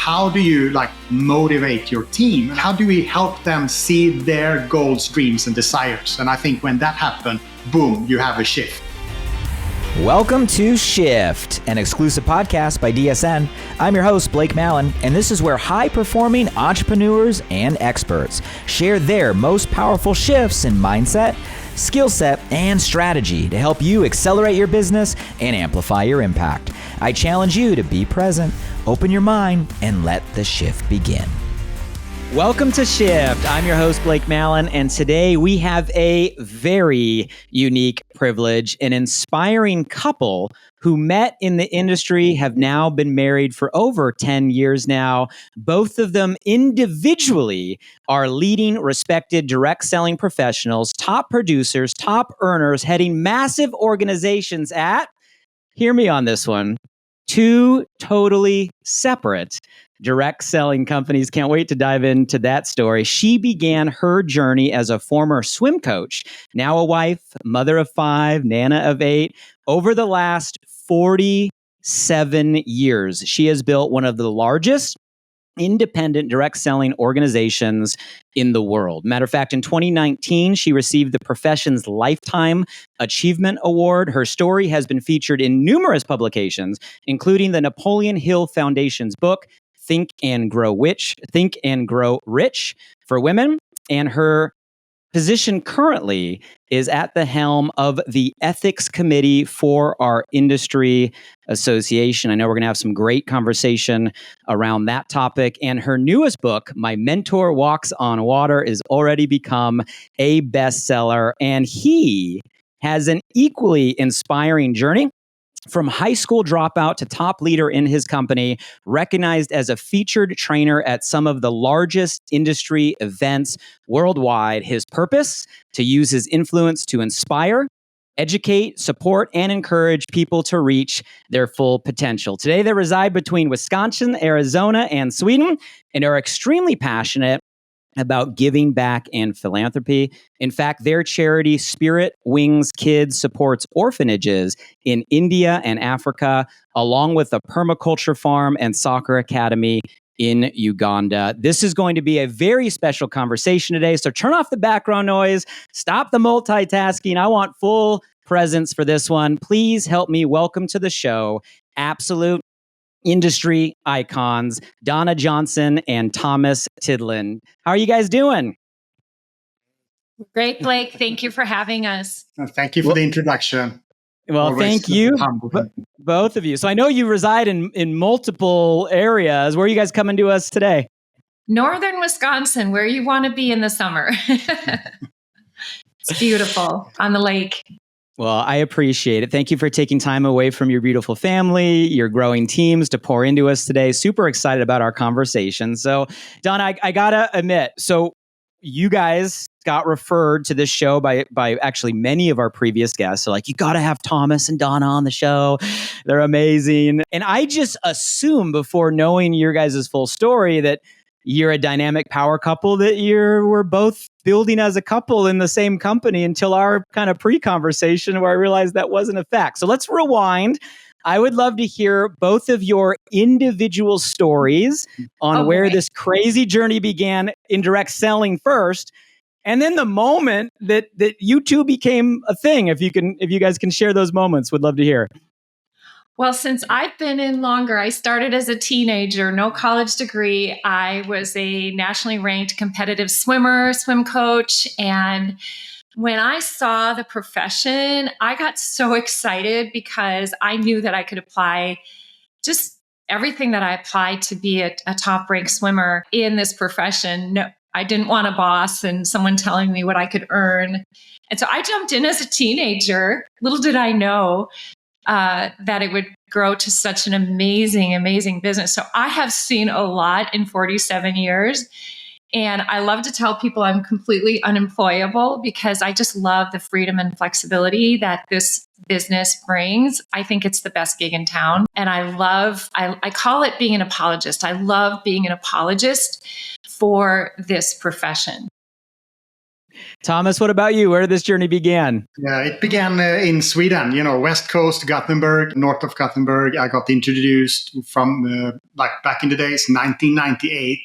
how do you motivate your team? How do we help them see their goals, dreams, and desires? And I think when that happens, boom, you have a shift. Welcome to Shift, an exclusive podcast by DSN. I'm your host, Blake Mallon, and this is where high-performing entrepreneurs and experts share their most powerful shifts in mindset, skill set, and strategy to help you accelerate your business and amplify your impact. I challenge you to be present, open your mind, and let the shift begin. Welcome to Shift. I'm your host, Blake Mallon, and today we have a very unique privilege, an inspiring couple who met in the industry, have now been married for over 10 years now. Both of them individually are leading, respected direct selling professionals, top producers, top earners, heading massive organizations at, hear me on this one, two totally separate direct selling companies. Can't wait to dive into that story. She began her journey as a former swim coach, now a wife, mother of 5, nana of 8. Over the last 47 years, she has built one of the largest independent direct selling organizations in the world. Matter of fact, in 2019, she received the profession's Lifetime Achievement Award. Her story has been featured in numerous publications, including the Napoleon Hill Foundation's book, Think and Grow Rich for Women. And her position currently is at the helm of the ethics committee for our industry association. I know we're going to have some great conversation around that topic. And her newest book, My Mentor Walks on Water, is already become a bestseller. And he has an equally inspiring journey. From high school dropout to top leader in his company, recognized as a featured trainer at some of the largest industry events worldwide. His purpose: to use his influence to inspire, educate, support, and encourage people to reach their full potential. Today, they reside between Wisconsin, Arizona, and Sweden, and are extremely passionate about giving back and philanthropy. In fact, their charity, Spirit Wings Kids, supports orphanages in India and Africa, along with a permaculture farm and soccer academy in Uganda. This is going to be a very special conversation today, so turn off the background noise, stop the multitasking. I want full presence for this one. Please help me welcome to the show absolute industry icons, DonnaJohnson and ThomasTidlund. How are you guys doing? Great, Blake. Thank you for having us. Thank you for the introduction. Well, Always thank you, both of you. So I know you reside in multiple areas. Where are you guys coming to us today? Northern Wisconsin, where you want to be in the summer. It's beautiful on the lake. Well, I appreciate it. Thank you for taking time away from your beautiful family, your growing teams to pour into us today. Super excited about our conversation. So, Donna, I gotta admit, so you guys got referred to this show by actually many of our previous guests. So like, you gotta have Thomas and Donna on the show. They're amazing. And I just assumed before knowing your guys' full story that you're a dynamic power couple, that we're both building as a couple in the same company, until our kind of pre-conversation where I realized that wasn't a fact. So let's rewind. I would love to hear both of your individual stories on where this crazy journey began in direct selling first, and then the moment that you two became a thing. If you guys can share those moments, would love to hear. Well, since I've been in longer, I started as a teenager, no college degree. I was a nationally ranked competitive swimmer, swim coach. And when I saw the profession, I got so excited because I knew that I could apply just everything that I applied to be a top ranked swimmer in this profession. No, I didn't want a boss and someone telling me what I could earn. And so I jumped in as a teenager. Little did I know that it would grow to such an amazing, amazing business. So I have seen a lot in 47 years. And I love to tell people I'm completely unemployable because I just love the freedom and flexibility that this business brings. I think it's the best gig in town. And I call it being an apologist. I love being an apologist for this profession. Thomas, what about you? Where did this journey begin? Yeah, it began in Sweden, West Coast, Gothenburg, north of Gothenburg. I got introduced from back in the days, 1998.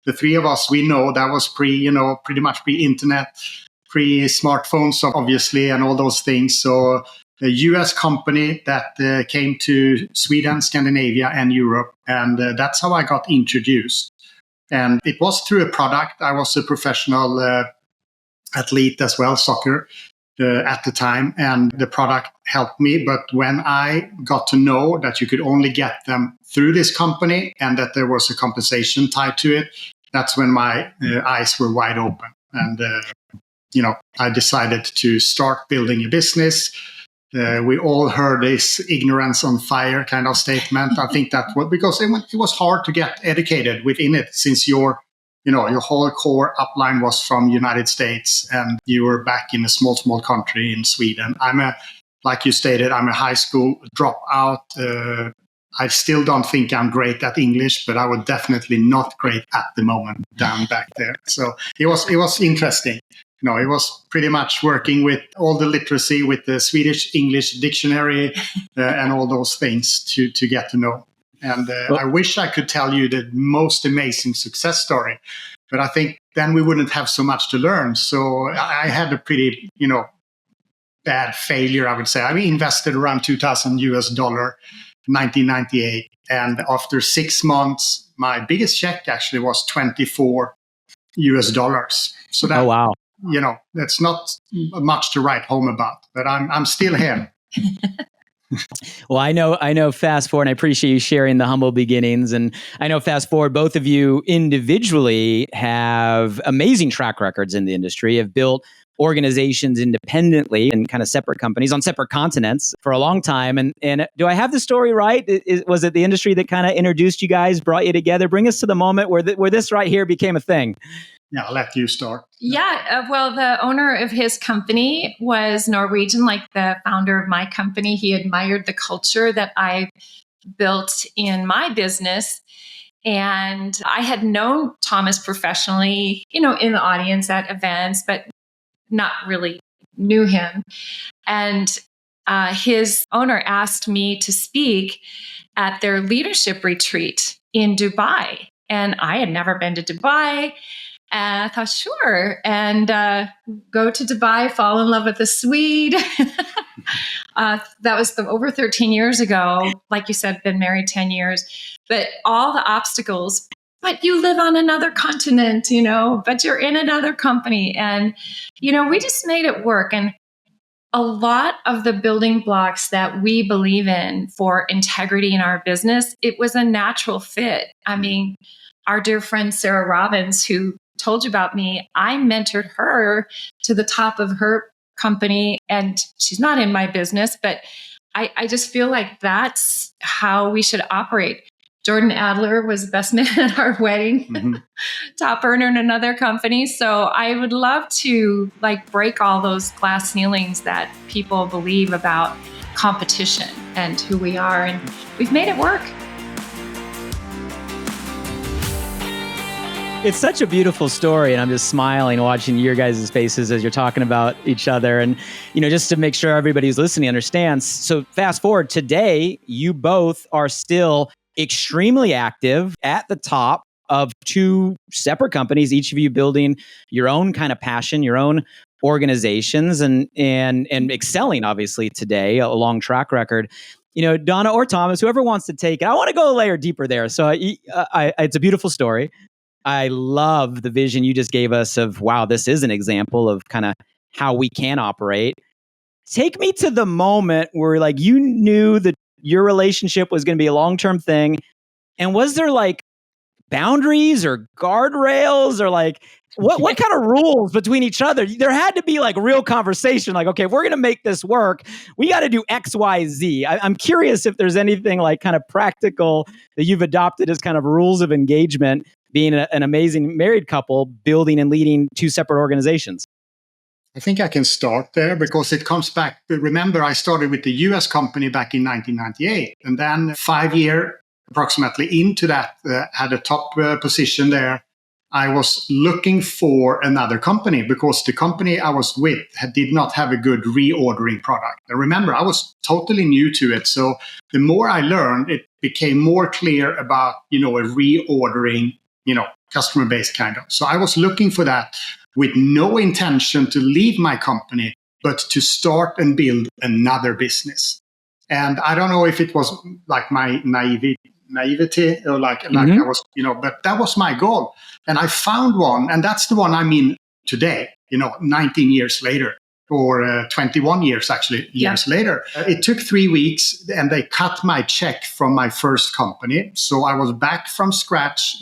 The three of us, we know that was pretty much pre-internet, pre-smartphones, obviously, and all those things. So a US company that came to Sweden, Scandinavia, and Europe. And that's how I got introduced. And it was through a product. I was a professional athlete as well, soccer at the time. And the product helped me. But when I got to know that you could only get them through this company and that there was a compensation tied to it, that's when my eyes were wide open. And, I decided to start building a business. We all heard this ignorance on fire kind of statement. I think that because it was hard to get educated within it, since your whole core upline was from United States and you were back in a small country in Sweden. Like you stated, I'm a high school dropout. I still don't think I'm great at English, but I was definitely not great at the moment down back there. So it was interesting. It was pretty much working with all the literacy, with the Swedish English dictionary and all those things to get to know. And I wish I could tell you the most amazing success story, but I think then we wouldn't have so much to learn. So I had a pretty, bad failure, I would say. I invested around $2,000 1998. And after 6 months, my biggest check actually was $24. So that, oh, wow. That's not much to write home about, but I'm still here. Well, I know Fast Forward, and I appreciate you sharing the humble beginnings. And I know Fast Forward, both of you individually have amazing track records in the industry, have built organizations independently and kind of separate companies on separate continents for a long time. And do I have the story right? Was it the industry that kind of introduced you guys, brought you together? Bring us to the moment where this right here became a thing. Yeah, I'll let you start. Yeah, well, the owner of his company was Norwegian, like the founder of my company. He admired the culture that I built in my business. And I had known Thomas professionally, in the audience at events, but not really knew him. And his owner asked me to speak at their leadership retreat in Dubai. And I had never been to Dubai. And I thought, sure. And go to Dubai, fall in love with a Swede. That was over 13 years ago. Like you said, been married 10 years. But all the obstacles, but you live on another continent, but you're in another company. And, we just made it work. And a lot of the building blocks that we believe in for integrity in our business, it was a natural fit. I mean, our dear friend, Sarah Robbins, who told you about me, I mentored her to the top of her company, and she's not in my business, but I just feel like that's how we should operate. Jordan Adler was the best man at our wedding, top earner in another company. So I would love to break all those glass ceilings that people believe about competition and who we are. And we've made it work. It's such a beautiful story, and I'm just smiling watching your guys' faces as you're talking about each other. And, just to make sure everybody who's listening understands. So fast forward, today, you both are still extremely active at the top of two separate companies, each of you building your own kind of passion, your own organizations, and excelling, obviously, today, a long track record. Donna or Thomas, whoever wants to take it, I want to go a layer deeper there. So it's a beautiful story. I love the vision you just gave us of, wow, this is an example of kind of how we can operate. Take me to the moment where you knew that your relationship was going to be a long-term thing. And was there boundaries or guardrails or what kind of rules between each other? There had to be real conversation. Okay, if we're going to make this work, we got to do X, Y, Z. I'm curious if there's anything kind of practical that you've adopted as kind of rules of engagement, being an amazing married couple, building and leading two separate organizations. I think I can start there because it comes back. Remember, I started with the US company back in 1998. And then 5 years approximately into that, had a top position there. I was looking for another company because the company I was with did not have a good reordering product. And remember, I was totally new to it. So the more I learned, it became more clear about, a reordering, customer base kind of. So I was looking for that with no intention to leave my company, but to start and build another business. And I don't know if it was like my naivety or like I was, but that was my goal. And I found one, and that's the one I'm in today, 19 years later, or 21 years later. It took 3 weeks, and they cut my check from my first company. So I was back from scratch,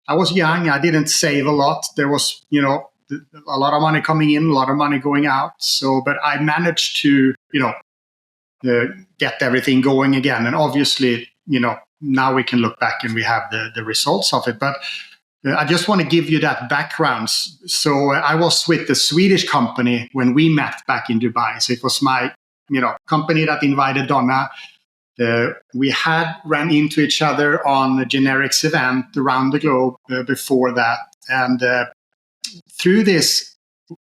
I was young, I didn't save a lot. There was, a lot of money coming in, a lot of money going out. So, but I managed to, get everything going again. And obviously, now we can look back and we have the results of it. But I just want to give you that background. So I was with the Swedish company when we met back in Dubai. So it was my, company that invited Donna. We had ran into each other on a generics event around the globe before that. And through this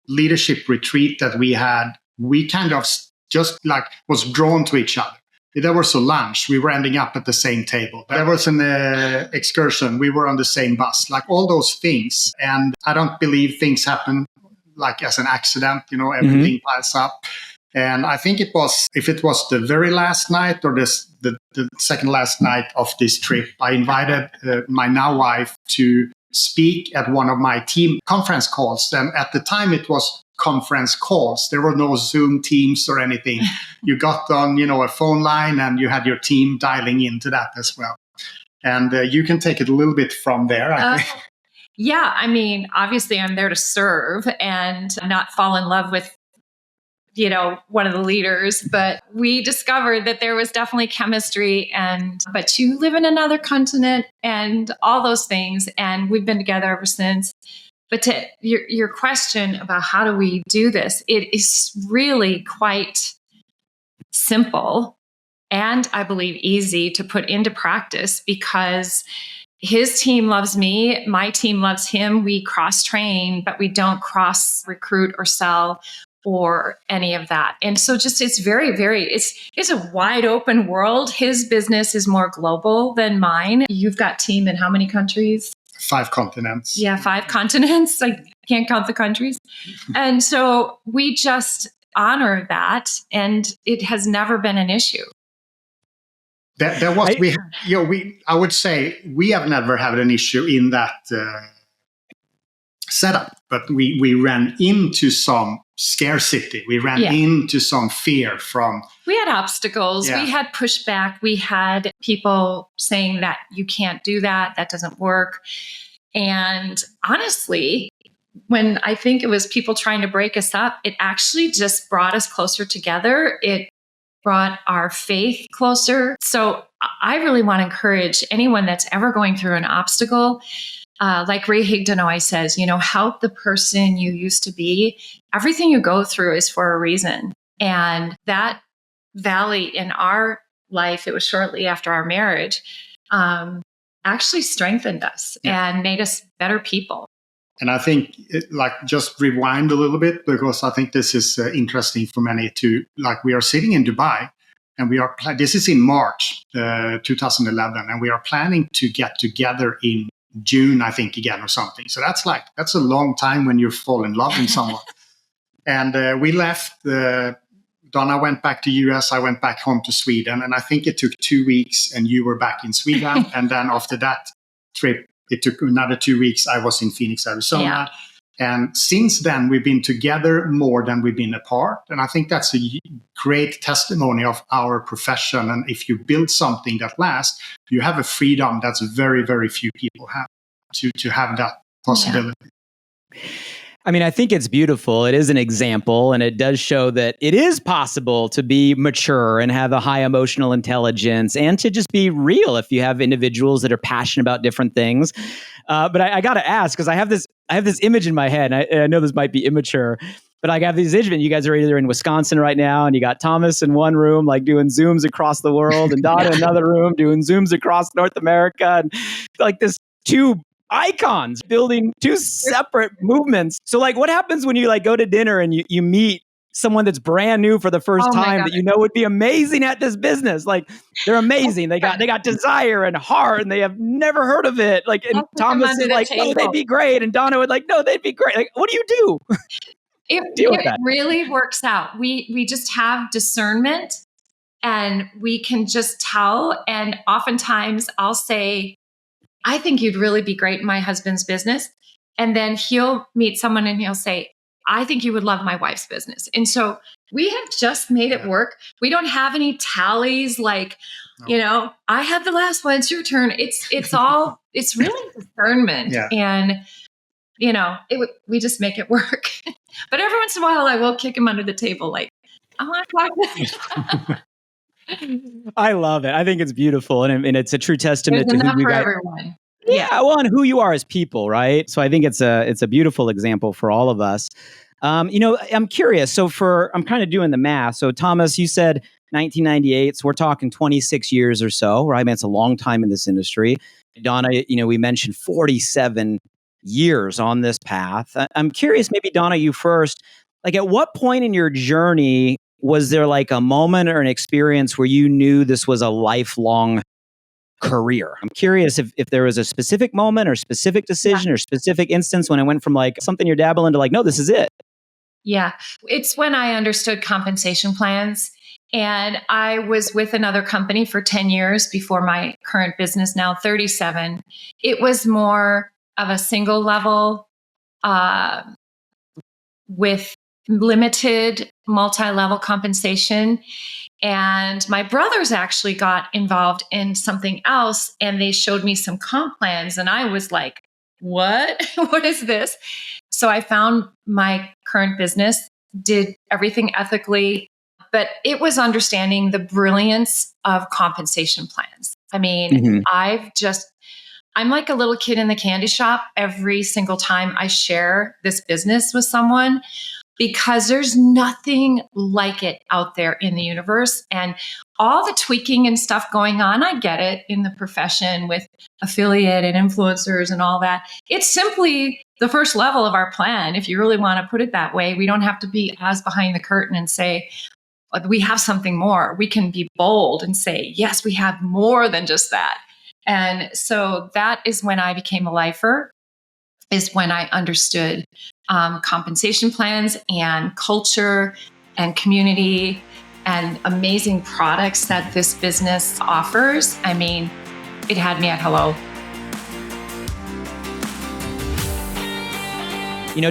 leadership retreat that we had, we kind of just like was drawn to each other. There was a lunch. We were ending up at the same table. There was an excursion. We were on the same bus, like all those things. And I don't believe things happen like as an accident, everything piles up. And I think if it was the very last night or the second last night of this trip, I invited my now wife to speak at one of my team conference calls. And at the time it was conference calls. There were no Zoom Teams or anything. You got on, a phone line and you had your team dialing into that as well. And you can take it a little bit from there, I think. Yeah, I mean, obviously I'm there to serve and not fall in love with, one of the leaders, but we discovered that there was definitely chemistry but you live in another continent and all those things. And we've been together ever since. But to your question about how do we do this, it is really quite simple and I believe easy to put into practice because his team loves me, my team loves him. We cross-train, but we don't cross-recruit or sell or any of that. And so it's very, very, it's a wide open world. His business is more global than mine. You've got team in how many countries? 5 continents. Yeah, 5 continents. I can't count the countries. And so we just honor that, and it has never been an issue. I would say we have never had an issue in that setup, but we ran into some scarcity. We ran into some fear from... We had obstacles. We had pushback. We had people saying that you can't do that. That doesn't work. And honestly, when I think it was people trying to break us up, it actually just brought us closer together. It brought our faith closer. So I really want to encourage anyone that's ever going through an obstacle, like Ray Higdon always says, help the person you used to be. Everything you go through is for a reason. And that valley in our life, it was shortly after our marriage, actually strengthened us and made us better people. And I think, just rewind a little bit, because I think this is interesting for many to, we are sitting in Dubai, and this is in March 2011, and we are planning to get together in June, I think, again, or something. So that's a long time when you fall in love with someone. And we left, Donna went back to US, I went back home to Sweden, and I think it took 2 weeks, and you were back in Sweden. And then after that trip, it took another 2 weeks. I was in Phoenix, Arizona. Yeah. And since then, we've been together more than we've been apart. And I think that's a great testimony of our profession. And if you build something that lasts, you have a freedom that's very, very few people have to have that possibility. Yeah. I mean, I think it's beautiful. It is an example, and it does show that it is possible to be mature and have a high emotional intelligence and to just be real if you have individuals that are passionate about different things. But I got to ask, because I have this image in my head, and I know this might be immature, but I have these images. You guys are either in Wisconsin right now, and you got Thomas in one room, doing Zooms across the world, and Donna in another room doing Zooms across North America, and this two icons building two separate movements. So like what happens when you like go to dinner and you meet someone that's brand new for the first time that you know would be amazing at this business? Like they're amazing. They got desire and heart and they have never heard of it. Like, and Thomas is like, no, they'd be great. And Donna would like, no, they'd be great. Like, what do you do? It really works out. We just have discernment and we can just tell. And oftentimes I'll say, I think you'd really be great in my husband's business. And then he'll meet someone and he'll say, I think you would love my wife's business. And so we have just made it work. We don't have any tallies like, I have the last one, it's your turn. It's all, it's really discernment. Yeah. And, we just make it work. But every once in a while, I will kick him under the table like, I want to talk to you. I love it. I think it's beautiful. And it's a true testament to who you guys are. Everyone. Yeah, well, and who you are as people, right? So I think it's a beautiful example for all of us. I'm curious. So I'm kind of doing the math. So Thomas, you said 1998. So we're talking 26 years or so, right? I mean, it's a long time in this industry. Donna, we mentioned 47 years on this path. I'm curious, maybe Donna, you first. Like, at what point in your journey was there like a moment or an experience where you knew this was a lifelong career? I'm curious if there was a specific moment or specific decision or specific instance when it went from like something you're dabbling to like, no, this is it. Yeah. It's when I understood compensation plans. And I was with another company for 10 years before my current business, now 37. It was more of a single level with limited multi-level compensation. And my brothers actually got involved in something else and they showed me some comp plans. And I was like, what? What is this? So I found my current business, did everything ethically, but it was understanding the brilliance of compensation plans. I mean, I'm like a little kid in the candy shop every single time I share this business with someone, because there's nothing like it out there in the universe. And all the tweaking and stuff going on, I get it in the profession with affiliate and influencers and all that. It's simply the first level of our plan. If you really want to put it that way, we don't have to be as behind the curtain and say, we have something more. We can be bold and say, yes, we have more than just that. And so that is when I became a lifer, is when I understood compensation plans and culture and community and amazing products that this business offers. I mean, it had me at hello.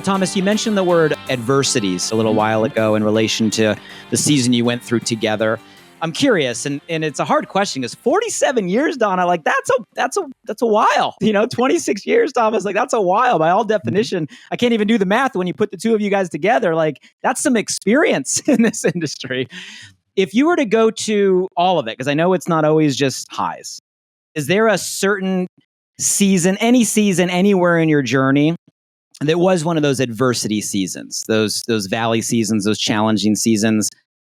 Thomas, you mentioned the word adversities a little while ago in relation to the season you went through together. I'm curious, and it's a hard question because 47 years, Donna, like that's a while. 26 years, Thomas, like that's a while by all definition. I can't even do the math when you put the two of you guys together. Like that's some experience in this industry. If you were to go to all of it, because I know it's not always just highs, is there a certain season, any season, anywhere in your journey that was one of those adversity seasons, those valley seasons, those challenging seasons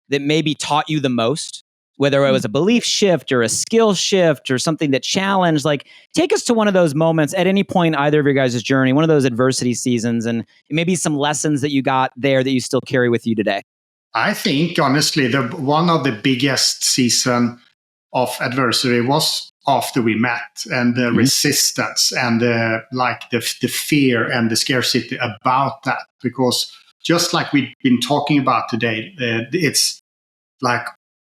that maybe taught you the most, whether it was a belief shift or a skill shift or something that challenged? Like, take us to one of those moments at any point, either of your guys' journey, one of those adversity seasons, and maybe some lessons that you got there that you still carry with you today. I think, honestly, one of the biggest season of adversity was after we met, and the resistance and the fear and the scarcity about that. Because just like we've been talking about today, it's like,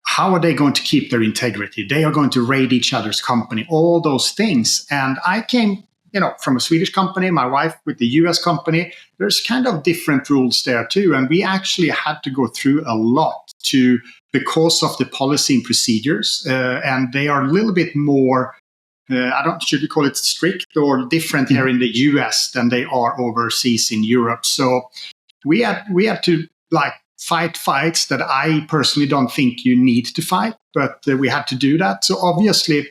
how are they going to keep their integrity? They are going to raid each other's company, all those things. And I came, from a Swedish company, my wife with the US company. There's kind of different rules there too. And we actually had to go through a lot because of the policy and procedures. And they are a little bit more, should we call it strict or different here in the US than they are overseas in Europe. So we had to fight fights that I personally don't think you need to fight, but we had to do that. So obviously,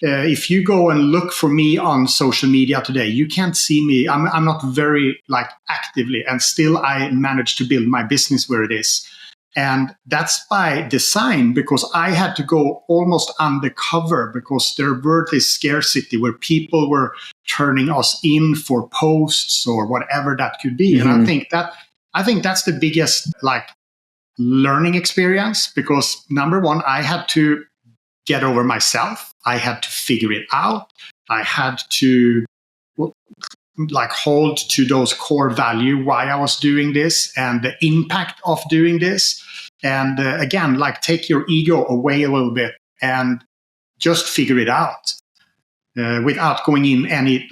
if you go and look for me on social media today, you can't see me. I'm not very actively, and still I managed to build my business where it is. And that's by design, because I had to go almost undercover because there were this scarcity where people were turning us in for posts or whatever that could be. And I think that's the biggest learning experience, because number one, I had to get over myself. I had to figure it out. I had to hold to those core value, why I was doing this and the impact of doing this. And again, take your ego away a little bit and just figure it out without going in any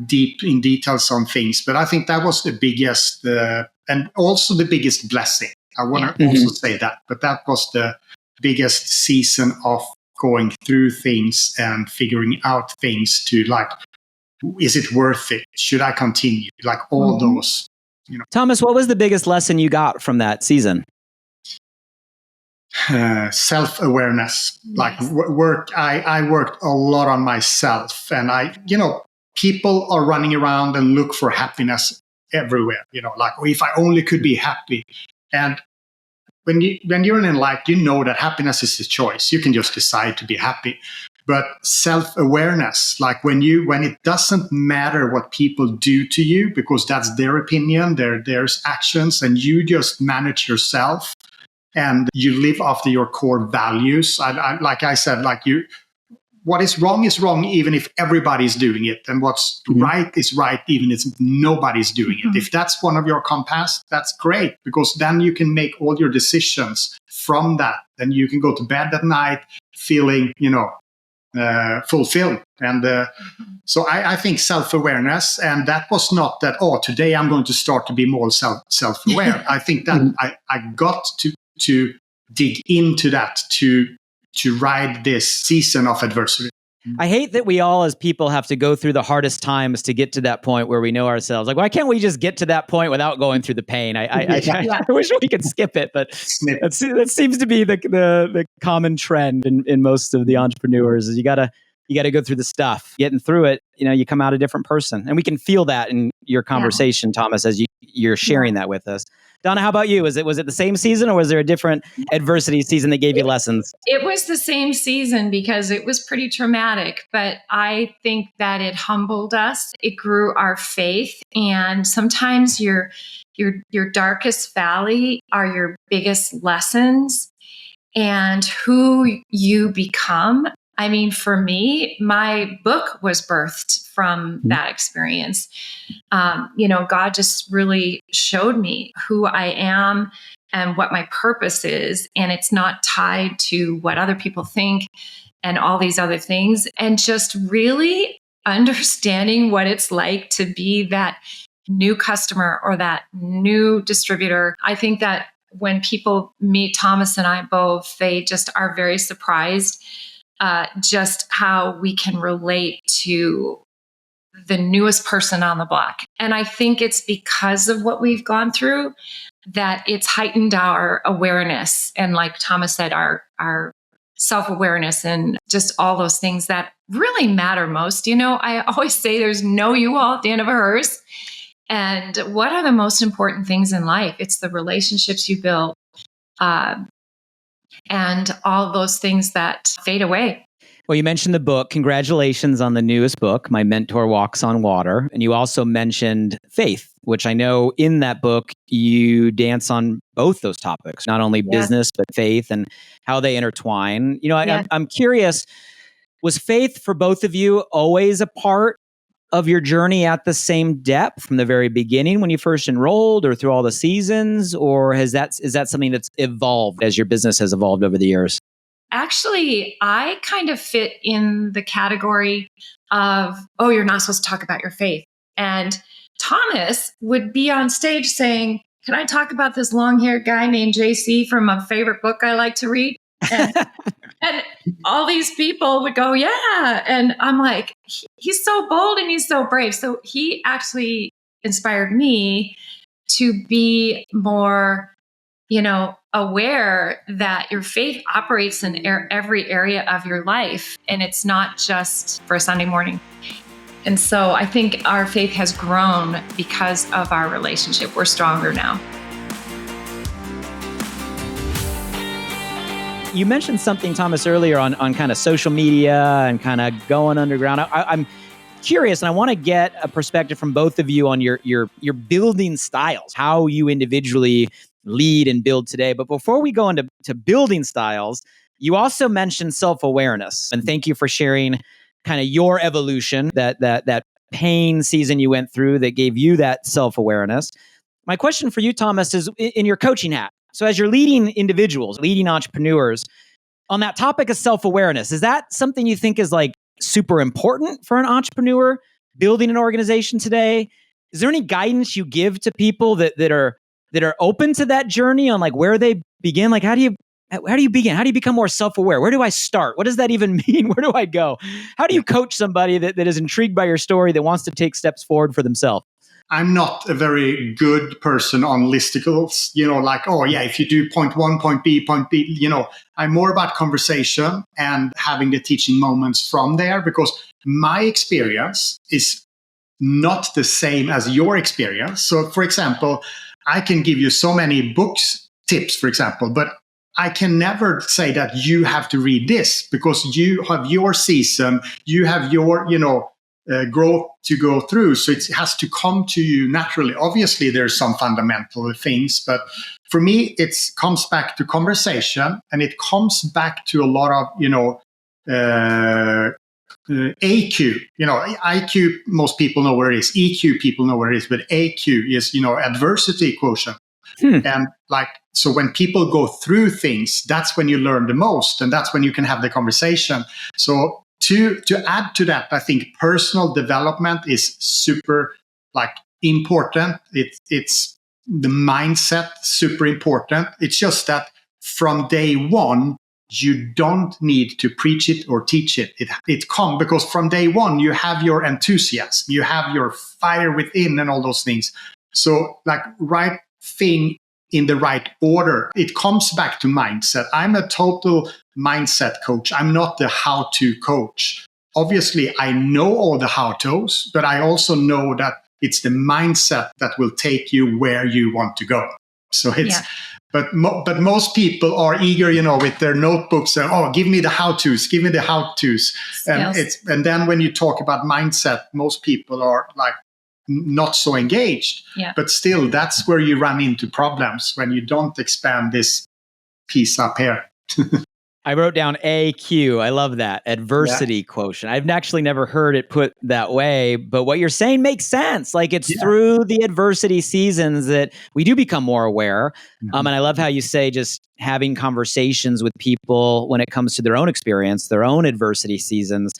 deep in details on things. But I think that was the biggest and also the biggest blessing. I want to also say that, but that was the biggest season of going through things and figuring out things to is it worth it? Should I continue? All those, Thomas, what was the biggest lesson you got from that season? Self-awareness. Work. I worked a lot on myself, and people are running around and look for happiness everywhere. If I only could be happy. And when you're in life, that happiness is a choice. You can just decide to be happy. But self-awareness, when it doesn't matter what people do to you, because that's their opinion, their actions, and you just manage yourself and you live after your core values. Like I said, what is wrong, even if everybody's doing it. And what's right is right, even if nobody's doing it. If that's one of your compass, that's great, because then you can make all your decisions from that. Then you can go to bed at night feeling, fulfilled. And so I think self-awareness, and that was not that, today I'm going to start to be more self-aware. I think that I got to dig into that to ride this season of adversity. I hate that we all as people have to go through the hardest times to get to that point where we know ourselves. Why can't we just get to that point without going through the pain? I wish we could skip it, but that seems to be the common trend in most of the entrepreneurs. Is you gotta go through the stuff. Getting through it, you come out a different person, and we can feel that in your conversation, Thomas, as you're sharing that with us. Donna, how about you? Was it the same season, or was there a different adversity season that gave you lessons? It was the same season because it was pretty traumatic, but I think that it humbled us. It grew our faith, and sometimes your darkest valley are your biggest lessons, and who you become. I mean, for me, my book was birthed from that experience. God just really showed me who I am and what my purpose is. And it's not tied to what other people think and all these other things. And just really understanding what it's like to be that new customer or that new distributor. I think that when people meet Thomas and I both, they just are very surprised just how we can relate to the newest person on the block. And I think it's because of what we've gone through that it's heightened our awareness. And like Thomas said, our self-awareness and just all those things that really matter most. I always say there's no U-Haul at the end of a hearse. And what are the most important things in life? It's the relationships you build. And all those things that fade away. Well, you mentioned the book. Congratulations on the newest book, My Mentor Walks on Water. And you also mentioned faith, which I know in that book, you dance on both those topics, not only business, but faith and how they intertwine. I'm curious, was faith for both of you always a part of your journey at the same depth from the very beginning when you first enrolled, or through all the seasons, or is that something that's evolved as your business has evolved over the years? Actually, I kind of fit in the category of, you're not supposed to talk about your faith. And Thomas would be on stage saying, can I talk about this long-haired guy named JC from a favorite book I like to read? And all these people would go, yeah. And I'm like, he's so bold and he's so brave. So he actually inspired me to be more, aware that your faith operates in every area of your life. And it's not just for a Sunday morning. And so I think our faith has grown because of our relationship. We're stronger now. You mentioned something, Thomas, earlier on kind of social media and kind of going underground. I'm curious, and I want to get a perspective from both of you on your building styles, how you individually lead and build today. But before we go into building styles, you also mentioned self-awareness, and thank you for sharing kind of your evolution, that pain season you went through that gave you that self-awareness. My question for you, Thomas, is in your coaching hat. So as you're leading individuals, leading entrepreneurs, on that topic of self-awareness, is that something you think is like super important for an entrepreneur building an organization today? Is there any guidance you give to people that are open to that journey on like where they begin? Like how do you begin? How do you become more self-aware? Where do I start? What does that even mean? Where do I go? How do you coach somebody that is intrigued by your story, that wants to take steps forward for themselves? I'm not a very good person on listicles, like, oh yeah, if you do point one, point B, I'm more about conversation and having the teaching moments from there, because my experience is not the same as your experience. So for example, I can give you so many books tips, for example, but I can never say that you have to read this, because you have your season, you have your, growth to go through. So it has to come to you naturally. Obviously, there's some fundamental things, but for me, it comes back to conversation, and it comes back to a lot of, AQ. IQ, most people know where it is. EQ, people know where it is, but AQ is, adversity quotient. And so when people go through things, that's when you learn the most, and that's when you can have the conversation. So to add to that, I think personal development is super important. It's the mindset, super important. It's just that from day one, you don't need to preach it or teach it. It comes because from day one, you have your enthusiasm, you have your fire within and all those things. So right thing in the right order. It comes back to mindset. I'm a total mindset coach. I'm not the how-to coach. Obviously, I know all the how-tos, but I also know that it's the mindset that will take you where you want to go. So it's, but most people are eager, with their notebooks and, oh, give me the how-tos, give me the how-tos. And then when you talk about mindset, most people are not so engaged, but still that's where you run into problems when you don't expand this piece up here. I wrote down AQ. I love that. Adversity quotient. I've actually never heard it put that way, but what you're saying makes sense. Like it's through the adversity seasons that we do become more aware. And I love how you say just having conversations with people when it comes to their own experience, their own adversity seasons.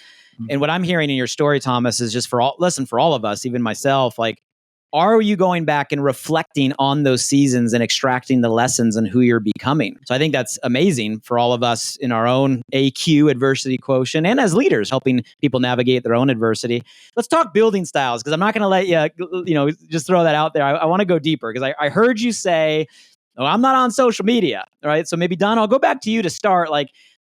And what I'm hearing in your story, Thomas, is just for all of us, even myself, are you going back and reflecting on those seasons and extracting the lessons and who you're becoming? So I think that's amazing for all of us in our own AQ, adversity quotient, and as leaders, helping people navigate their own adversity. Let's talk building styles, because I'm not going to let you, just throw that out there. I want to go deeper, because I heard you say, oh, I'm not on social media, right? So maybe, Don, I'll go back to you to start.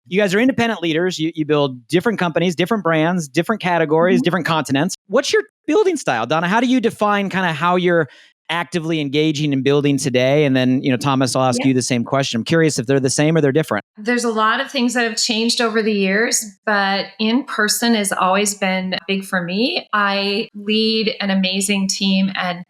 You guys are independent leaders. You build different companies, different brands, different categories, different continents. What's your building style, Donna? How do you define kind of how you're actively engaging and building today? And then, Thomas, I'll ask you the same question. I'm curious if they're the same or they're different. There's a lot of things that have changed over the years, but in person has always been big for me. I lead an amazing team, and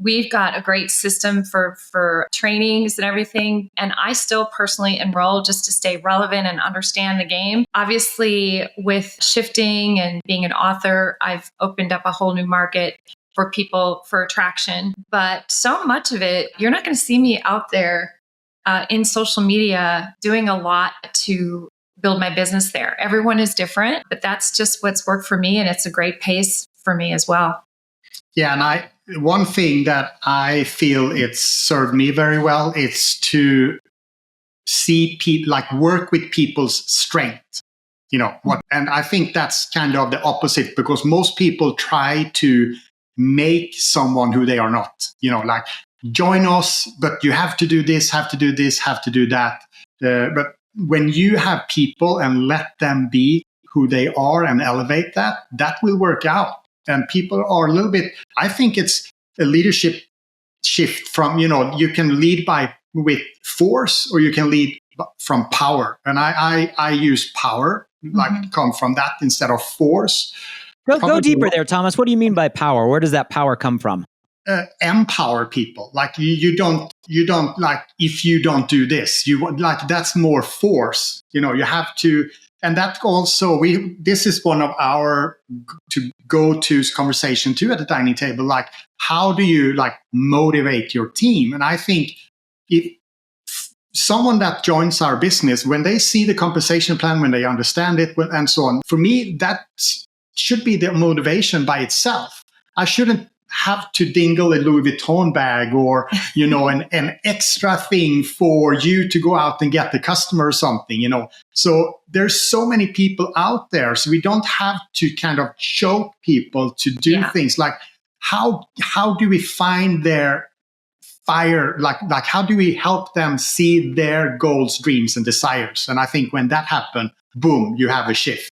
we've got a great system for trainings and everything. And I still personally enroll just to stay relevant and understand the game. Obviously, with shifting and being an author, I've opened up a whole new market for people for attraction. But so much of it, you're not going to see me out there in social media doing a lot to build my business there. Everyone is different, but that's just what's worked for me. And it's a great pace for me as well. Yeah, and one thing that I feel it's served me very well is to see people, work with people's strength. And I think that's kind of the opposite, because most people try to make someone who they are not. Join us, but you have to do this, have to do this, have to do that. But when you have people and let them be who they are and elevate that will work out. And people are a little bit, I think it's a leadership shift from, you can lead with force, or you can lead from power. And I use power, come from that instead of force. Go deeper there, Thomas. What do you mean by power? Where does that power come from? Empower people. Like you don't like, if you don't do this, you want, like, that's more force. You have to, and that also this is one of our go-to conversation too at the dining table. Like, how do you like motivate your team? And I think if someone that joins our business, when they see the compensation plan, when they understand it, and so on, for me, that should be the motivation by itself. I shouldn't have to dingle a Louis Vuitton bag or, an extra thing for you to go out and get the customer or something, So there's so many people out there. So we don't have to kind of choke people to do things like, how do we find their fire? Like how do we help them see their goals, dreams, and desires? And I think when that happens, boom, you have a shift.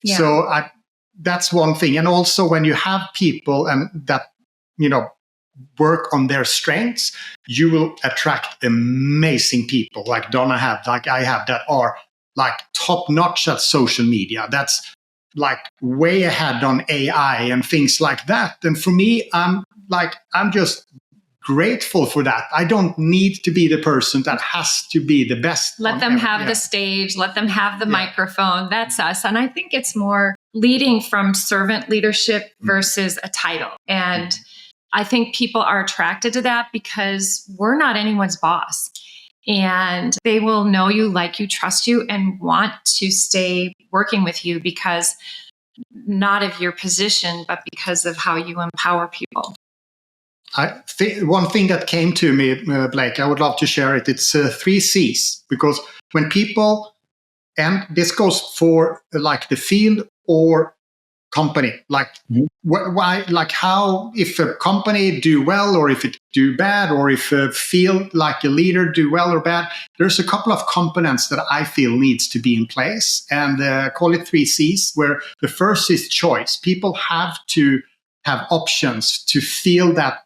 Yeah. So that's one thing. And also when you have people and that, work on their strengths, you will attract amazing people like Donna had, like I have, that are like top notch at social media. That's like way ahead on AI and things like that. And for me, I'm just grateful for that. I don't need to be the person that has to be the best. Let them have the stage, let them have the microphone. That's us. And I think it's more leading from servant leadership versus a title. And I think people are attracted to that because we're not anyone's boss. And they will know you, like you, trust you, and want to stay working with you because not of your position, but because of how you empower people. One thing that came to me, Blake, I would love to share it. It's 3 C's, because when people, and this goes for like the field or company, like why, like how, if a company do well or if it do bad, or if a field like a leader do well or bad, there's a couple of components that I feel needs to be in place, and call it 3 C's, where the first is choice. People have to have options to feel that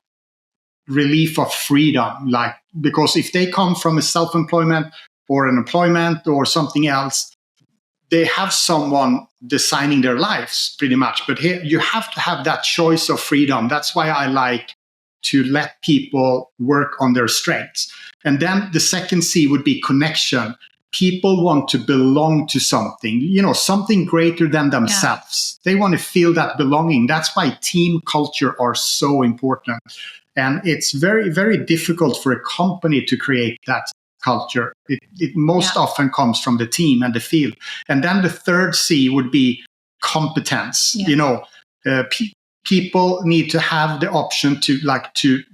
relief of freedom, like, because if they come from a self-employment or an employment or something else, they have someone designing their lives pretty much. But here you have to have that choice of freedom. That's why I like to let people work on their strengths. And then the second C would be connection. People want to belong to something, something greater than themselves. They want to feel that belonging. That's why team culture are so important. And it's very, very difficult for a company to create that culture. It most often comes from the team and the field. And then the third C would be competence. People need to have the option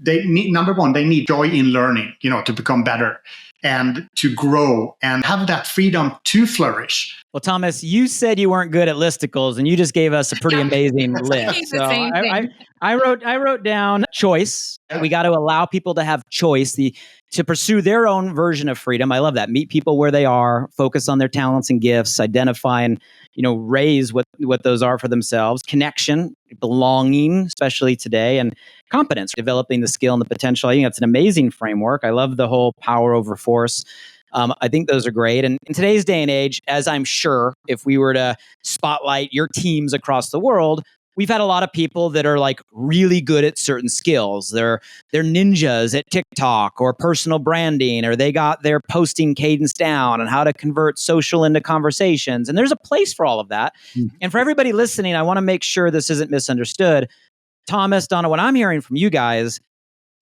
they need, number one, they need joy in learning, to become better and to grow and have that freedom to flourish. Well, Thomas, you said you weren't good at listicles, and you just gave us a pretty amazing list. So I wrote down choice. We got to allow people to have choice, to pursue their own version of freedom. I love that. Meet people where they are, focus on their talents and gifts, identify and raise what those are for themselves. Connection, belonging, especially today, and competence, developing the skill and the potential. I think that's an amazing framework. I love the whole power over force. I think those are great. And in today's day and age, as I'm sure if we were to spotlight your teams across the world, we've had a lot of people that are like really good at certain skills. They're ninjas at TikTok or personal branding, or they got their posting cadence down and how to convert social into conversations. And there's a place for all of that. Mm-hmm. And for everybody listening, I want to make sure this isn't misunderstood. Thomas, Donna, what I'm hearing from you guys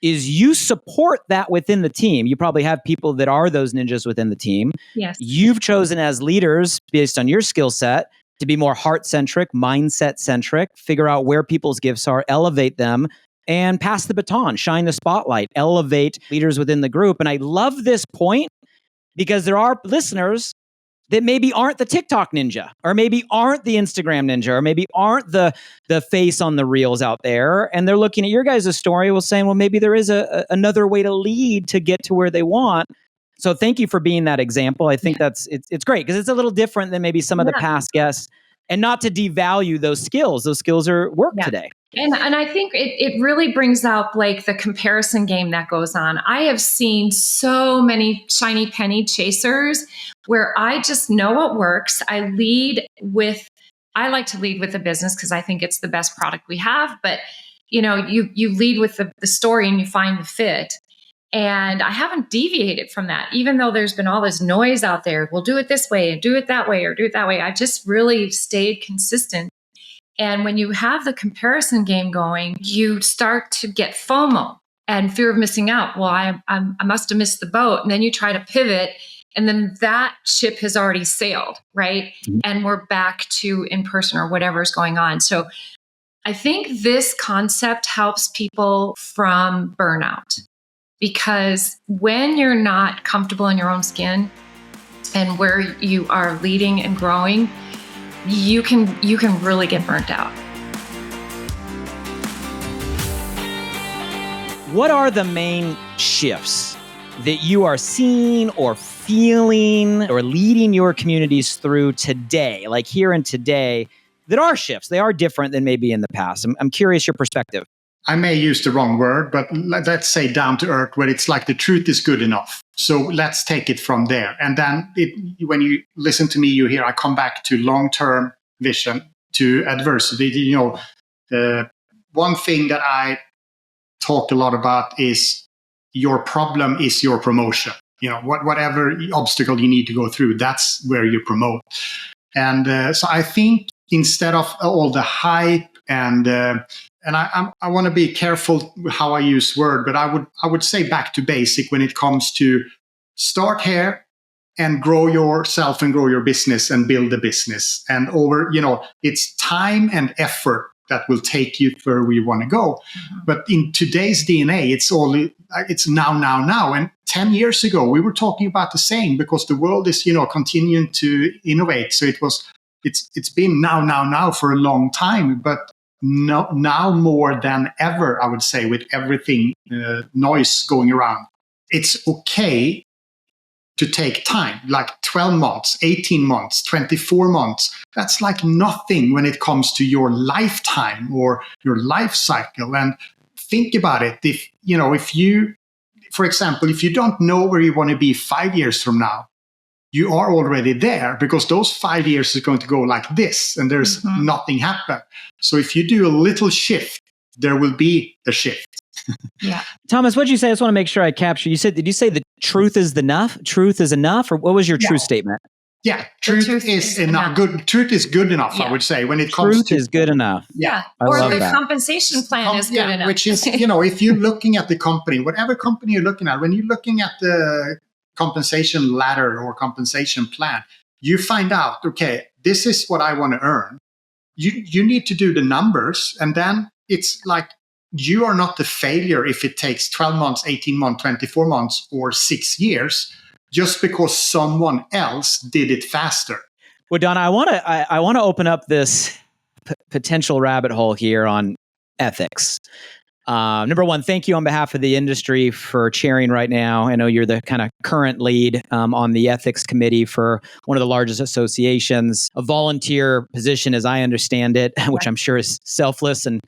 is you support that within the team. You probably have people that are those ninjas within the team. Yes. You've chosen as leaders, based on your skill set, to be more heart-centric, mindset-centric, figure out where people's gifts are, elevate them, and pass the baton, shine the spotlight, elevate leaders within the group. And I love this point because there are listeners that maybe aren't the TikTok ninja, or maybe aren't the Instagram ninja, or maybe aren't the face on the reels out there. And they're looking at your guys' story, saying, well, maybe there is another way to lead to get to where they want. So thank you for being that example. I think it's great because it's a little different than maybe some of the past guests, and not to devalue those skills. Those skills are work today. And I think it really brings out, Blake, the comparison game that goes on. I have seen so many shiny penny chasers where I just know what works. I lead with I like to lead with the business because I think it's the best product we have. But, you lead with the story and you find the fit. And I haven't deviated from that, even though there's been all this noise out there. We'll do it this way and do it that way or do it that way. I just really stayed consistent. And when you have the comparison game going, you start to get FOMO and fear of missing out. Well, I must have missed the boat. And then you try to pivot, and then that ship has already sailed, right? Mm-hmm. And we're back to in person or whatever's going on. So I think this concept helps people from burnout, because when you're not comfortable in your own skin and where you are leading and growing, you can really get burnt out. What are the main shifts that you are seeing or feeling or leading your communities through today, like here and today, that are shifts? They are different than maybe in the past. I'm curious your perspective. I may use the wrong word, but let's say down to earth, where it's like the truth is good enough. So let's take it from there. And then when you listen to me, you hear I come back to long-term vision, to adversity. One thing that I talk a lot about is your problem is your promotion. Whatever obstacle you need to go through, that's where you promote. And so I think instead of all the hype and I want to be careful how I use word, but I would say back to basic when it comes to start here and grow yourself and grow your business and build a business. And it's time and effort that will take you where we want to go. Mm-hmm. But in today's DNA, it's now. And 10 years ago, we were talking about the same, because the world is, continuing to innovate. So it's been now for a long time, but now more than ever, I would say, with everything noise going around. It's okay to take time, like 12 months, 18 months, 24 months. That's like nothing when it comes to your lifetime or your life cycle. And think about it. If you, for example, if you don't know where you want to be 5 years from now, you are already there, because those 5 years is going to go like this and there's nothing happen. So if you do a little shift, there will be a shift. Yeah. Thomas, what did you say? I just want to make sure I capture. Did you say the truth is enough? Truth is enough? Or what was your true statement? Yeah, truth is enough. Good. Truth is good enough, I would say, when it comes to... Truth is good enough. Yeah. Or the compensation plan is good enough. Which is, if you're looking at the company, whatever company you're looking at, when you're looking at the compensation ladder or compensation plan, you find out, okay, this is what I want to earn. You need to do the numbers, and then it's like, you are not the failure if it takes 12 months, 18 months, 24 months, or 6 years, just because someone else did it faster. Well, Donna, I want to open up this potential rabbit hole here on ethics. Number one, thank you on behalf of the industry for chairing right now. I know you're the kind of current lead on the ethics committee for one of the largest associations, a volunteer position as I understand it, which I'm sure is selfless and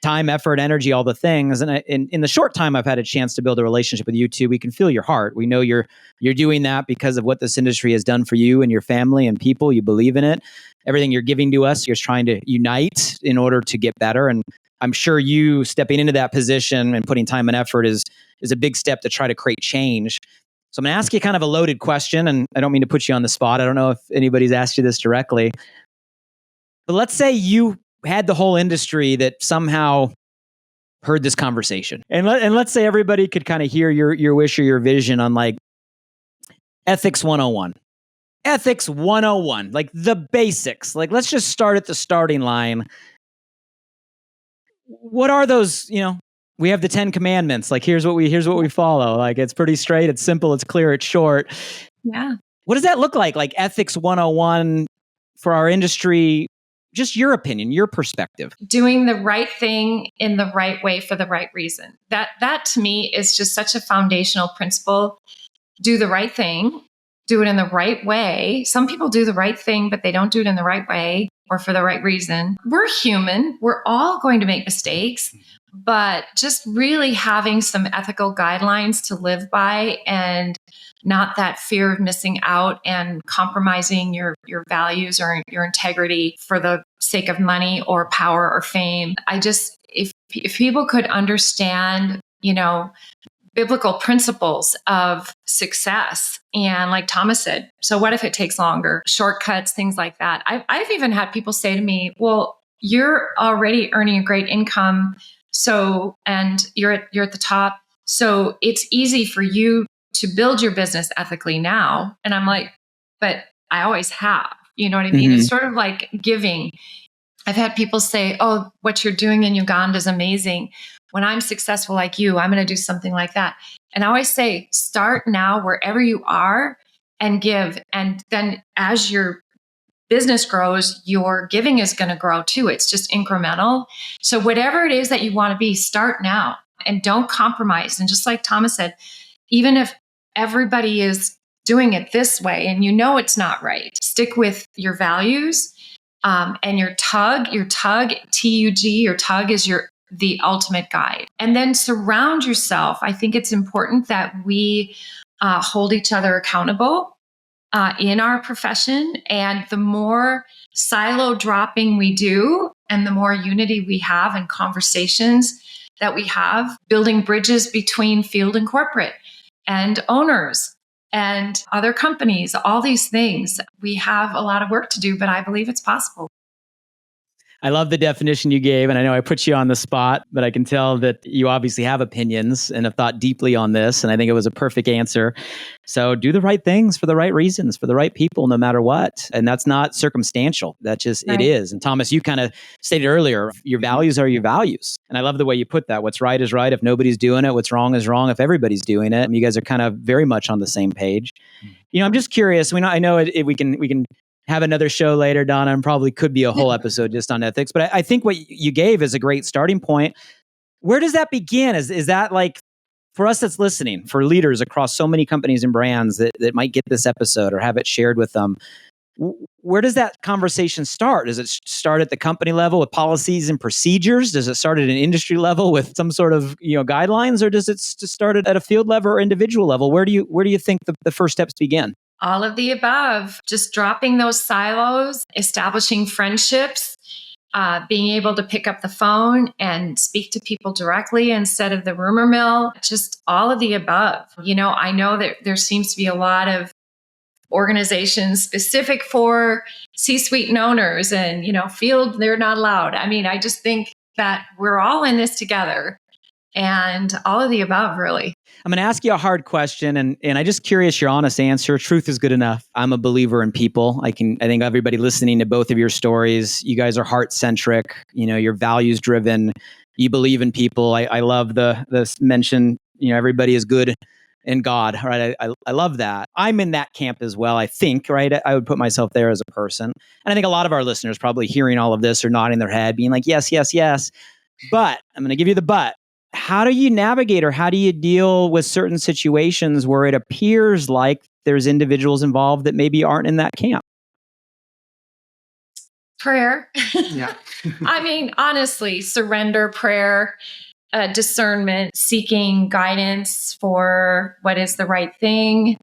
time, effort, energy, all the things. And in the short time I've had a chance to build a relationship with you two, we can feel your heart. We know you're doing that because of what this industry has done for you and your family and people. You believe in it. Everything you're giving to us, you're trying to unite in order to get better. And I'm sure you stepping into that position and putting time and effort is a big step to try to create change. So I'm going to ask you kind of a loaded question, and I don't mean to put you on the spot. I don't know if anybody's asked you this directly. But let's say you had the whole industry that somehow heard this conversation. And let's say everybody could kind of hear your wish or your vision on like Ethics 101. Ethics 101, like the basics. Like, let's just start at the starting line. What are those, we have the 10 commandments. Like, here's what we follow. Like, it's pretty straight, it's simple, it's clear, it's short. Yeah. What does that look like? Like Ethics 101 for our industry? Just your opinion, your perspective. Doing the right thing in the right way for the right reason. That to me is just such a foundational principle. Do the right thing, do it in the right way. Some people do the right thing, but they don't do it in the right way or for the right reason. We're human. We're all going to make mistakes. but just really having some ethical guidelines to live by, and not that fear of missing out and compromising your values or your integrity for the sake of money or power or fame. If people could understand, biblical principles of success. And like Thomas said, so what if it takes longer? Shortcuts, things like that. I've even had people say to me, well, you're already earning a great income. And you're at the top. So it's easy for you to build your business ethically now. And I'm like, but I always have, you know what I mean? Mm-hmm. It's sort of like giving. I've had people say, oh, what you're doing in Uganda is amazing. When I'm successful like you, I'm going to do something like that. And I always say, start now wherever you are and give. And then as your business grows, your giving is going to grow too. It's just incremental. So whatever it is that you want to be, start now and don't compromise. And just like Thomas said, even if everybody is doing it this way and it's not right, stick with your values. And your tug, TUG, your tug is the ultimate guide. And then surround yourself. I think it's important that we hold each other accountable in our profession. And the more silo dropping we do, and the more unity we have and conversations that we have, building bridges between field and corporate and owners and other companies, all these things. We have a lot of work to do, but I believe it's possible. I love the definition you gave, and I know I put you on the spot, but I can tell that you obviously have opinions and have thought deeply on this, and I think it was a perfect answer. So do the right things for the right reasons, for the right people, no matter what. And that's not circumstantial. That's just, It is. And Thomas, you kind of stated earlier, your values are your values. And I love the way you put that. What's right is right if nobody's doing it. What's wrong is wrong if everybody's doing it. And you guys are kind of very much on the same page. I'm just curious. I know we can have another show later, Donna, and probably could be a whole episode just on ethics. But I think what you gave is a great starting point. Where does that begin? Is that like, for us that's listening, for leaders across so many companies and brands that might get this episode or have it shared with them, where does that conversation start? Does it start at the company level with policies and procedures? Does it start at an industry level with some sort of guidelines? Or does it start at a field level or individual level? Where do you think the first steps begin? All of the above, just dropping those silos, establishing friendships, being able to pick up the phone and speak to people directly instead of the rumor mill, just all of the above. I know that there seems to be a lot of organizations specific for C-suite and owners and, field, they're not allowed. I just think that we're all in this together and all of the above, really. I'm going to ask you a hard question, and I'm just curious your honest answer. Truth is good enough. I'm a believer in people. I think everybody listening to both of your stories, you guys are heart-centric, you're values-driven, you believe in people. I love the mention, everybody is good in God, right? I love that. I'm in that camp as well, I think, right? I would put myself there as a person. And I think a lot of our listeners probably hearing all of this are nodding their head, being like, yes, yes, yes. But I'm going to give you the but. How do you navigate or how do you deal with certain situations where it appears like there's individuals involved that maybe aren't in that camp? Prayer. Yeah. Honestly, surrender, prayer, discernment, seeking guidance for what is the right thing.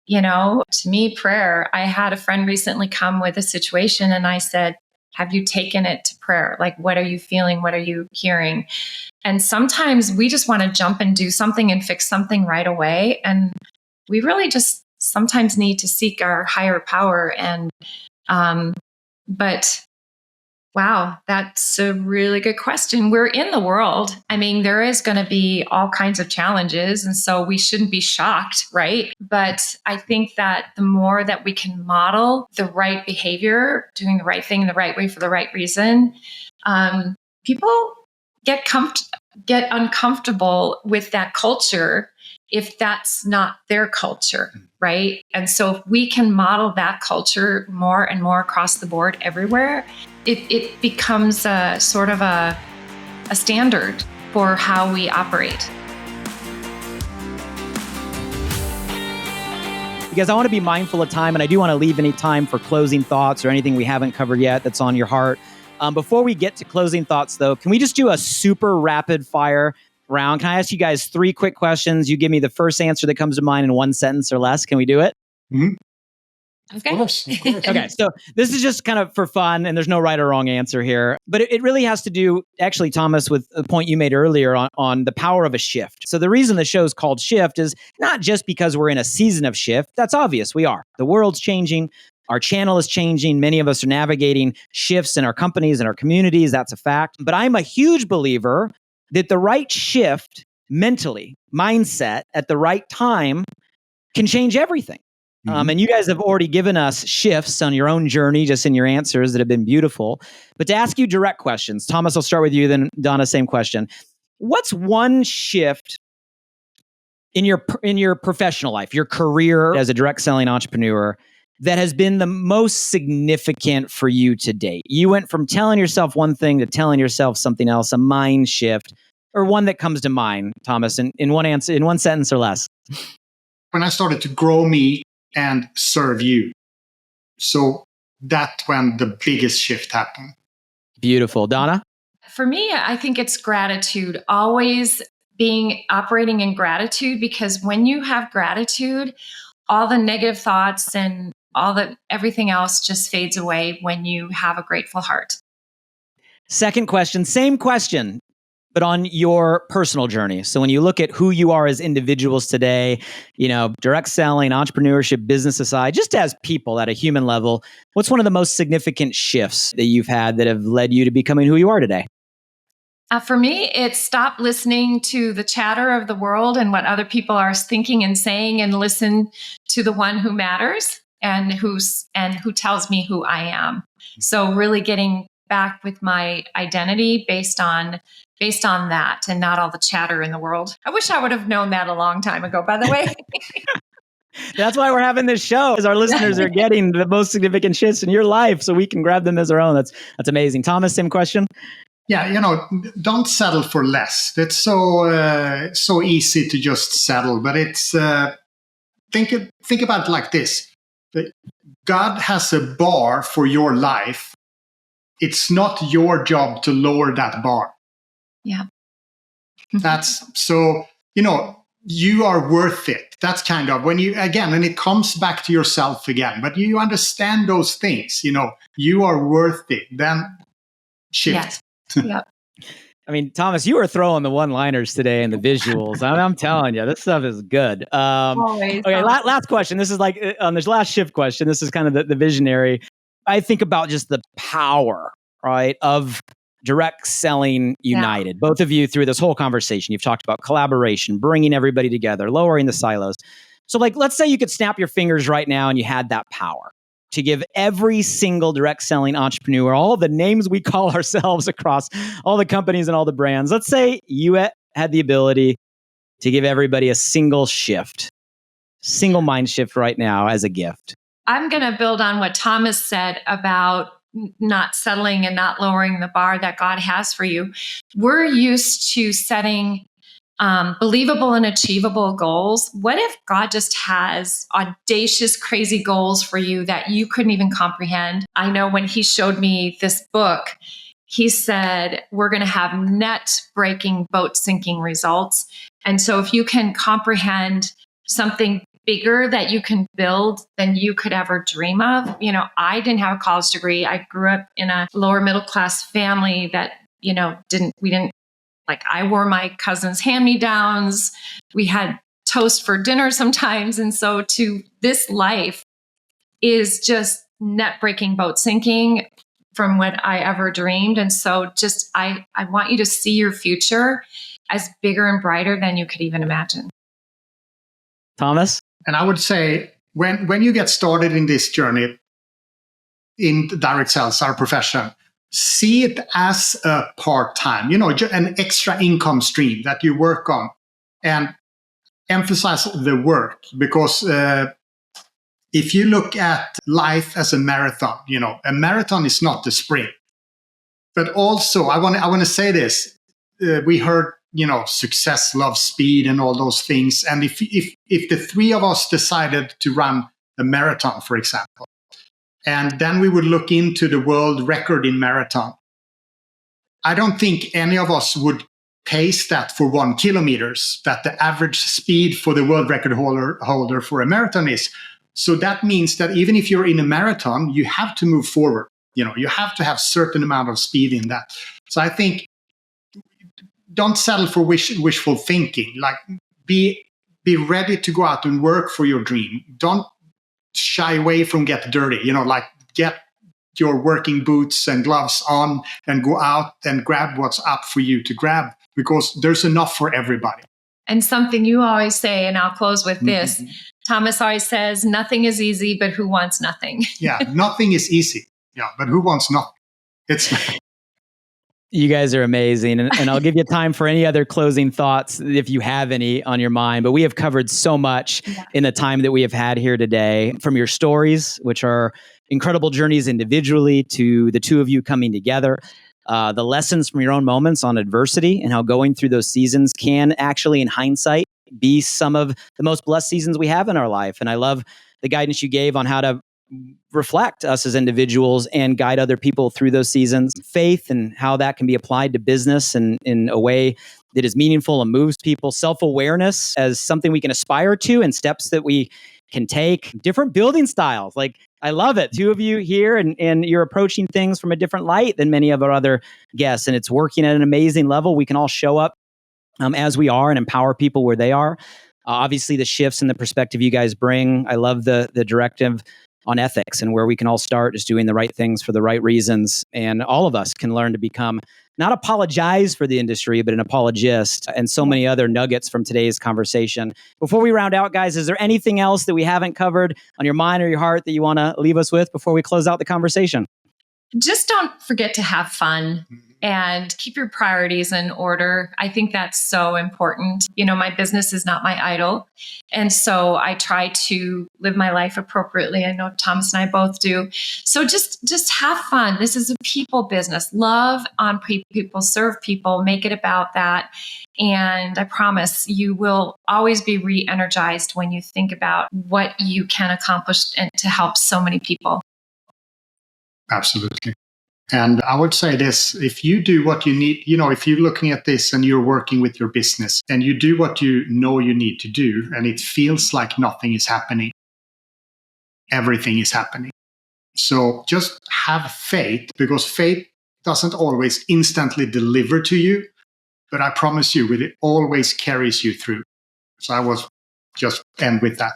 To me, prayer. I had a friend recently come with a situation and I said, have you taken it to prayer? Like, what are you feeling? What are you hearing? And sometimes we just want to jump and do something and fix something right away. And we really just sometimes need to seek our higher power. And, but wow, that's a really good question. We're in the world. There is going to be all kinds of challenges. And so we shouldn't be shocked, right? But I think that the more that we can model the right behavior, doing the right thing in the right way for the right reason, people get uncomfortable with that culture if that's not their culture, right? And so if we can model that culture more and more across the board everywhere, it becomes a sort of a standard for how we operate. Because I want to be mindful of time, and I do want to leave any time for closing thoughts or anything we haven't covered yet that's on your heart. Before we get to closing thoughts, though, can we just do a super rapid fire round? Can I ask you guys 3 quick questions? You give me the first answer that comes to mind in 1 sentence or less. Can we do it? Mm-hmm. Okay. Of course. Okay, so this is just kind of for fun, and there's no right or wrong answer here. But it really has to do, actually, Thomas, with the point you made earlier on the power of a shift. So the reason the show is called Shift is not just because we're in a season of shift. That's obvious, we are. The world's changing. Our channel is changing. Many of us are navigating shifts in our companies and our communities. That's a fact. But I'm a huge believer that the right shift mentally, mindset at the right time can change everything. And you guys have already given us shifts on your own journey, just in your answers that have been beautiful. But to ask you direct questions, Thomas, I'll start with you, then Donna, same question. What's one shift in your professional life, your career as a direct selling entrepreneur, that has been the most significant for you to date? You went from telling yourself one thing to telling yourself something else, a mind shift, or one that comes to mind, Thomas, in one answer, in 1 sentence or less. When I started to grow me and serve you. So that's when the biggest shift happened. Beautiful. Donna? For me, I think it's gratitude. Always operating in gratitude, because when you have gratitude, all the negative thoughts and everything else just fades away when you have a grateful heart. Second question, same question, but on your personal journey. So when you look at who you are as individuals today, direct selling, entrepreneurship, business aside, just as people at a human level, what's one of the most significant shifts that you've had that have led you to becoming who you are today? For me, it's stop listening to the chatter of the world and what other people are thinking and saying, and listen to the one who matters and who tells me who I am. So really getting back with my identity based on that, and not all the chatter in the world. I wish I would have known that a long time ago, by the way. That's why we're having this show, is our listeners are getting the most significant shifts in your life, so we can grab them as our own. That's amazing. Thomas, same question. Yeah, don't settle for less. It's so easy to just settle, but it's think about it like this: God has a bar for your life. It's not your job to lower that bar. Yeah. That's so, you are worth it. That's kind of when it comes back to yourself again, but you understand those things, you are worth it. Then shift. Yes. Yep. I mean, Thomas, you were throwing the one-liners today and the visuals. I'm telling you, this stuff is good. Always. Okay, last question. This is like on this last shift question. This is kind of the visionary. I think about just the power, right, of direct selling united. Yeah. Both of you, through this whole conversation, you've talked about collaboration, bringing everybody together, lowering the silos. So let's say you could snap your fingers right now and you had that power to give every single direct selling entrepreneur, all the names we call ourselves across all the companies and all the brands. Let's say you had the ability to give everybody a single mind shift right now as a gift. I'm going to build on what Thomas said about not settling and not lowering the bar that God has for you. We're used to setting believable and achievable goals. What if God just has audacious, crazy goals for you that you couldn't even comprehend? I know when he showed me this book, he said, we're going to have net-breaking, boat-sinking results. And so if you can comprehend something bigger that you can build than you could ever dream of. I didn't have a college degree. I grew up in a lower middle class family that, I wore my cousin's hand-me-downs. We had toast for dinner sometimes. And so this life is just net-breaking, boat-sinking from what I ever dreamed. And so I want you to see your future as bigger and brighter than you could even imagine. Thomas? And I would say when you get started in this journey in direct sales, our profession, see it as a part-time, an extra income stream that you work on, and emphasize the work. Because if you look at life as a marathon, a marathon is not a sprint. But also, I want to say this: we heard, success loves speed and all those things. And if the three of us decided to run a marathon, for example, and then we would look into the world record in marathon, I don't think any of us would pace that for 1 kilometer, that the average speed for the world record holder for a marathon is. So that means that even if you're in a marathon, you have to move forward. You have to have certain amount of speed in that. So I think don't settle for wishful thinking. Like be ready to go out and work for your dream. Don't shy away from get dirty. Like get your working boots and gloves on and go out and grab what's up for you to grab, because there's enough for everybody. And something you always say, and I'll close with this, Thomas always says, nothing is easy, but who wants nothing? Yeah, nothing is easy. Yeah, but who wants nothing? It's You guys are amazing. And I'll give you time for any other closing thoughts if you have any on your mind. But we have covered so much in the time that we have had here today, from your stories, which are incredible journeys individually, to the two of you coming together, the lessons from your own moments on adversity and how going through those seasons can actually, in hindsight, be some of the most blessed seasons we have in our life. And I love the guidance you gave on how to reflect us as individuals and guide other people through those seasons. Faith and how that can be applied to business and in a way that is meaningful and moves people. Self-awareness as something we can aspire to and steps that we can take. Different building styles. Like, I love it. Two of you here and you're approaching things from a different light than many of our other guests. And it's working at an amazing level. We can all show up as we are and empower people where they are. Obviously, the shifts and the perspective you guys bring. I love the directive on ethics and where we can all start just doing the right things for the right reasons. And all of us can learn to become, not apologize for the industry, but an apologist, and so many other nuggets from today's conversation. Before we round out, guys, is there anything else that we haven't covered on your mind or your heart that you want to leave us with before we close out the conversation? Just don't forget to have fun and keep your priorities in order. I think that's so important. My business is not my idol. And so I try to live my life appropriately. I know Thomas and I both do. So just have fun. This is a people business. Love on people, serve people, make it about that. And I promise you will always be re-energized when you think about what you can accomplish and to help so many people. Absolutely. And I would say this, if you do what you need, if you're looking at this and you're working with your business and you do what you know you need to do and it feels like nothing is happening, everything is happening. So just have faith, because faith doesn't always instantly deliver to you, but I promise you, it always carries you through. So I will just end with that.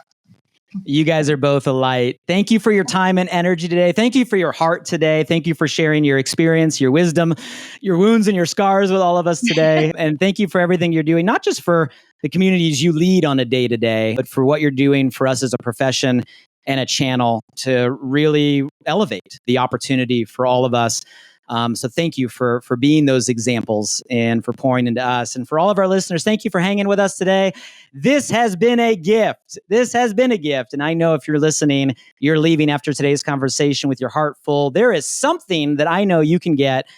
You guys are both a light. Thank you for your time and energy today. Thank you for your heart today. Thank you for sharing your experience, your wisdom, your wounds and your scars with all of us today. And thank you for everything you're doing, not just for the communities you lead on a day-to-day, but for what you're doing for us as a profession and a channel to really elevate the opportunity for all of us. So thank you for being those examples and for pouring into us. And for all of our listeners, thank you for hanging with us today. This has been a gift. This has been a gift. And I know if you're listening, you're leaving after today's conversation with your heart full. There is something that I know you can get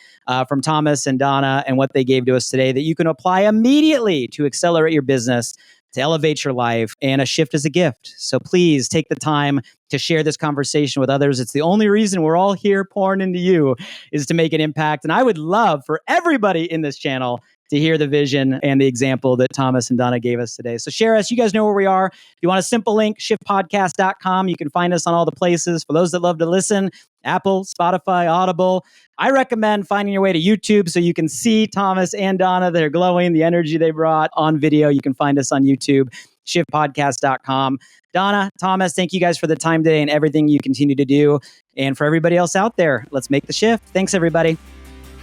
from Thomas and Donna and what they gave to us today that you can apply immediately to accelerate your business, to elevate your life, and a shift is a gift. So please take the time to share this conversation with others. It's the only reason we're all here pouring into you, is to make an impact. And I would love for everybody in this channel to hear the vision and the example that Thomas and Donna gave us today. So share us. You guys know where we are. If you want a simple link, shiftpodcast.com. You can find us on all the places. For those that love to listen, Apple, Spotify, Audible. I recommend finding your way to YouTube so you can see Thomas and Donna. They're glowing, the energy they brought on video. You can find us on YouTube, shiftpodcast.com. Donna, Thomas, thank you guys for the time today and everything you continue to do. And for everybody else out there, let's make the shift. Thanks, everybody.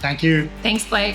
Thank you. Thanks, Blake.